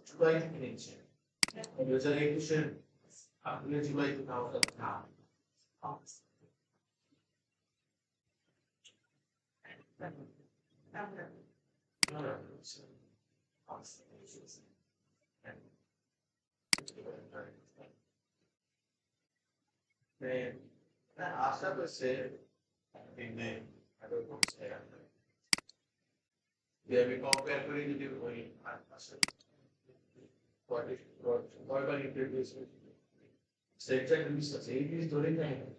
주가 있는지 여자의 뜻은 그의 주가 있고 나오다. 네, आशा तो से इनने अगर कुछ है ये अभी कंपेयर करें यदि कोई आशा कोई बार इंटरव्यू से सेक्शन में सही भी थोड़ी नहीं